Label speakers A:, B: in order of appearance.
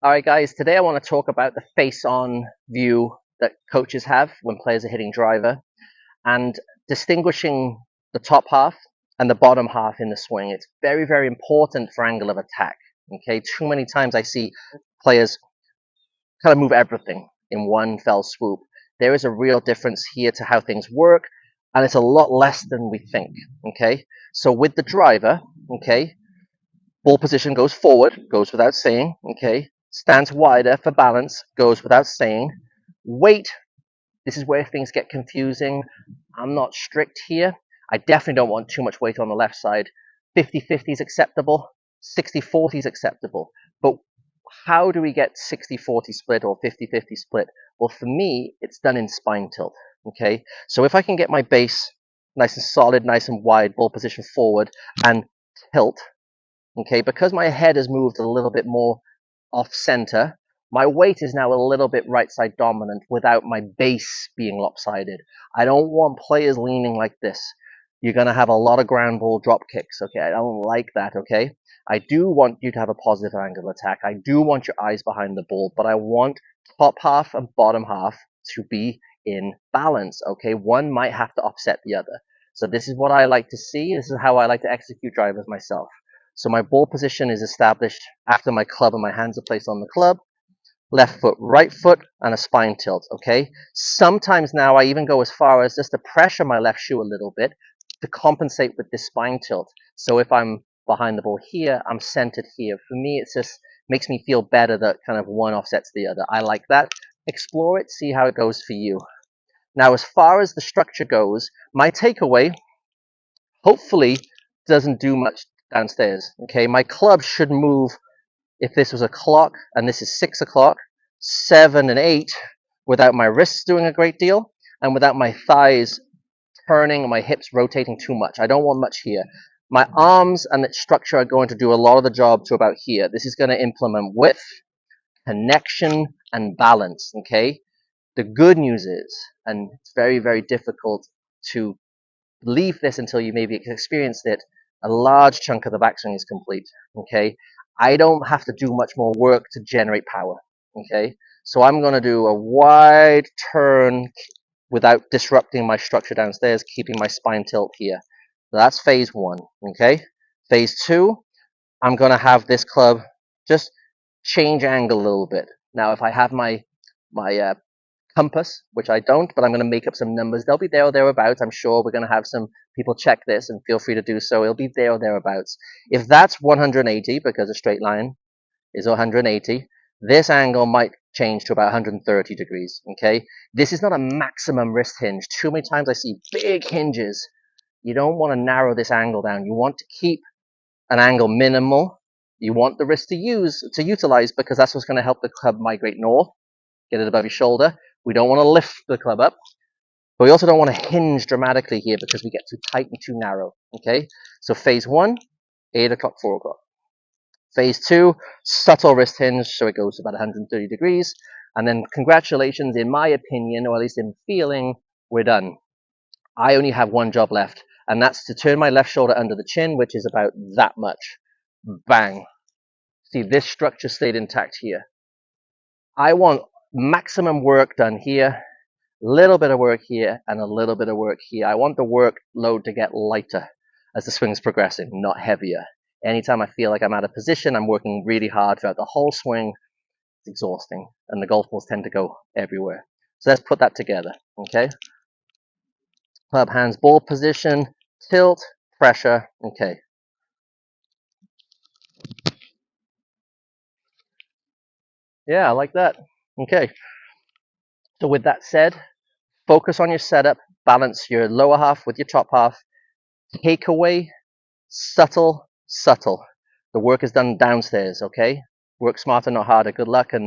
A: All right, guys, today I want to talk about the face-on view that coaches have when players are hitting driver and distinguishing the top half and the bottom half in the swing. It's very, very important for angle of attack. Okay, too many times I see players kind of move everything in one fell swoop. There is a real difference here to how things work, and it's a lot less than we think. Okay, so with the driver, okay, ball position goes forward, goes without saying, okay? Stands wider for balance, goes without saying. Weight, this is where things get confusing. I'm not strict here. I definitely don't want too much weight on the left side. 50-50 is acceptable. 60-40 is acceptable. But how do we get 60-40 split or 50-50 split? Well, for me, it's done in spine tilt, okay? So if I can get my base nice and solid, nice and wide, ball position forward, and tilt, okay, because my head has moved a little bit more off center, my weight is now a little bit right side dominant without my base being lopsided. I don't want players leaning like this. You're going to have a lot of ground ball drop kicks, okay? I don't like that, okay? I do want you to have a positive angle attack. I do want your eyes behind the ball, but I want top half and bottom half to be in balance, okay? One might have to offset the other. So this is what I like to see. This is how I like to execute drivers myself. So my ball position is established after my club and my hands are placed on the club. Left foot, right foot, and a spine tilt, okay? Sometimes now I even go as far as just to pressure my left shoe a little bit to compensate with this spine tilt. So if I'm behind the ball here, I'm centered here. For me, it just makes me feel better that kind of one offsets the other. I like that. Explore it, see how it goes for you. Now, as far as the structure goes, my takeaway hopefully doesn't do much downstairs. Okay, my club should move. If this was a clock and this is 6 o'clock, 7 and 8, without my wrists doing a great deal and without my thighs turning and my hips rotating too much. I don't want much here. My arms and its structure are going to do a lot of the job to about here. This is going to implement width, connection, and balance. Okay, the good news is, and it's very, very difficult to leave this until you maybe experienced it, a large chunk of the backswing is complete, okay? I don't have to do much more work to generate power, okay? So I'm going to do a wide turn without disrupting my structure downstairs, keeping my spine tilt here. So that's phase one, okay? Phase two, I'm going to have this club just change angle a little bit. Now, if I have my compass, which I don't, but I'm going to make up some numbers. They'll be there or thereabouts. I'm sure we're going to have some people check this, and feel free to do so. It'll be there or thereabouts. If that's 180, because a straight line is 180, this angle might change to about 130 degrees, okay? This is not a maximum wrist hinge. Too many times I see big hinges. You don't want to narrow this angle down. You want to keep an angle minimal. You want the wrist to utilize, because that's what's going to help the club migrate north, get it above your shoulder. We don't want to lift the club up, but we also don't want to hinge dramatically here because we get too tight and too narrow, okay? So phase one, 8 o'clock, 4 o'clock. Phase two, subtle wrist hinge, so it goes about 130 degrees. And then congratulations, in my opinion, or at least in feeling, we're done. I only have one job left, and that's to turn my left shoulder under the chin, which is about that much. Bang. See, this structure stayed intact here. I want maximum work done here, little bit of work here, and a little bit of work here. I want the workload to get lighter as the swing's progressing, not heavier. Anytime I feel like I'm out of position, I'm working really hard throughout the whole swing. It's exhausting, and the golf balls tend to go everywhere. So let's put that together, okay? Club hands, ball position, tilt, pressure, okay. Yeah, I like that. Okay. So with that said, focus on your setup, balance your lower half with your top half. Takeaway, subtle, subtle. The work is done downstairs, okay? Work smarter, not harder. Good luck, and